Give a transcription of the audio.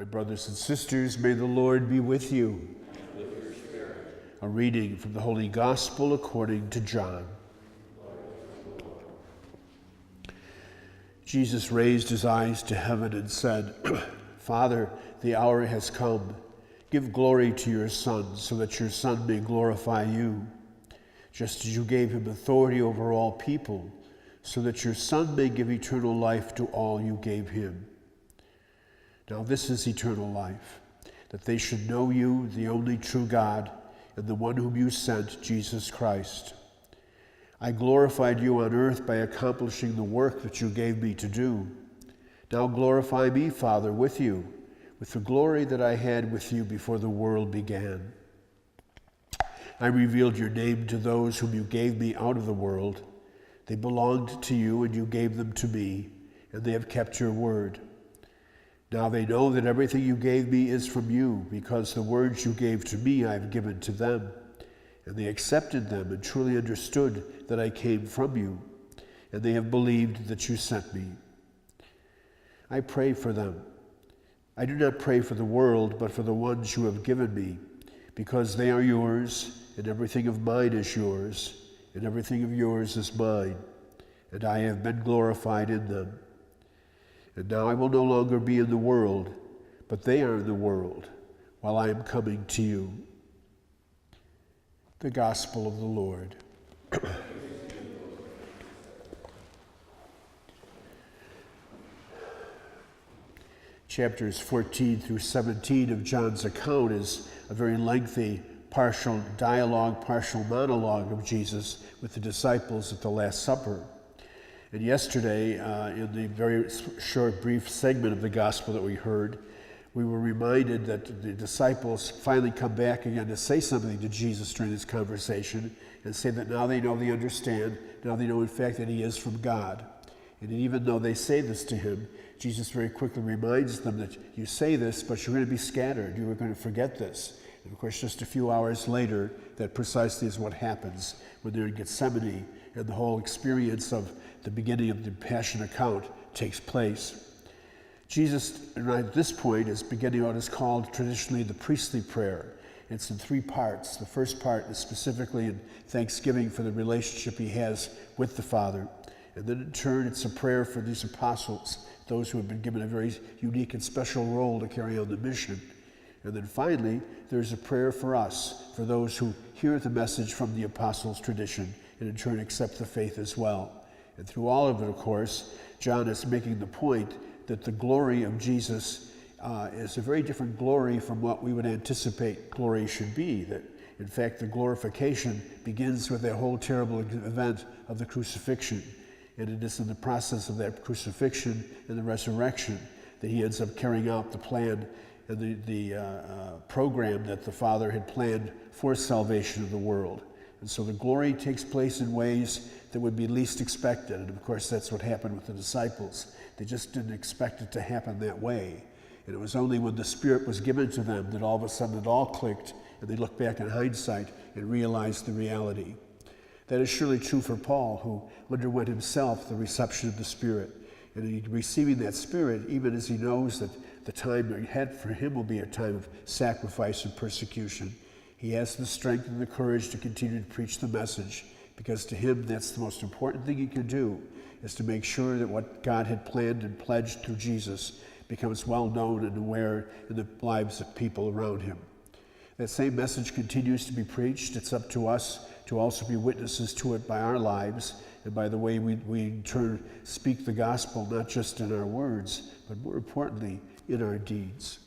My brothers and sisters, may the Lord be with you. And with your spirit. A reading from the Holy Gospel according to John. Jesus raised his eyes to heaven and said, Father, the hour has come. Give glory to your Son, so that your Son may glorify you, just as you gave him authority over all people, so that your Son may give eternal life to all you gave him. Now this is eternal life, that they should know you, the only true God, and the one whom you sent, Jesus Christ. I glorified you on earth by accomplishing the work that you gave me to do. Now glorify me, Father, with you, with the glory that I had with you before the world began. I revealed your name to those whom you gave me out of the world. They belonged to you, and you gave them to me, and they have kept your word. Now they know that everything you gave me is from you, because the words you gave to me I have given to them. And they accepted them and truly understood that I came from you, and they have believed that you sent me. I pray for them. I do not pray for the world, but for the ones you have given me, because they are yours, and everything of mine is yours, and everything of yours is mine, and I have been glorified in them. And now I will no longer be in the world, but they are in the world, while I am coming to you. The Gospel of the Lord. Chapters 14 through 17 of John's account is a very lengthy partial dialogue, partial monologue of Jesus with the disciples at the Last Supper. And yesterday, in the very short, brief segment of the gospel that we heard, we were reminded that the disciples finally come back again to say something to Jesus during this conversation and say that now they know, they understand, now they know in fact that he is from God. And even though they say this to him, Jesus very quickly reminds them that you say this, but you're going to be scattered. You are going to forget this. And of course, just a few hours later, that precisely is what happens when they're in Gethsemane and the whole experience of the beginning of the Passion account takes place. Jesus, at this point, is beginning what is called traditionally the priestly prayer. It's in three parts. The first part is specifically in thanksgiving for the relationship he has with the Father. And then in turn, it's a prayer for these apostles, those who have been given a very unique and special role to carry on the mission. And then finally, there's a prayer for us, for those who hear the message from the apostles' tradition and in turn accept the faith as well. And through all of it, of course, John is making the point that the glory of Jesus is a very different glory from what we would anticipate glory should be. That, in fact, the glorification begins with that whole terrible event of the crucifixion. And it is in the process of that crucifixion and the resurrection that he ends up carrying out the plan and the program that the Father had planned for salvation of the world. And so the glory takes place in ways that would be least expected. And of course, that's what happened with the disciples. They just didn't expect it to happen that way. And it was only when the Spirit was given to them that all of a sudden it all clicked, and they looked back in hindsight and realized the reality. That is surely true for Paul, who underwent himself the reception of the Spirit. And in receiving that Spirit, even as he knows that the time ahead for him will be a time of sacrifice and persecution, he has the strength and the courage to continue to preach the message, because to him that's the most important thing he can do, is to make sure that what God had planned and pledged through Jesus becomes well known and aware in the lives of people around him. That same message continues to be preached. It's up to us to also be witnesses to it by our lives and by the way we in turn speak the gospel, not just in our words, but more importantly, in our deeds.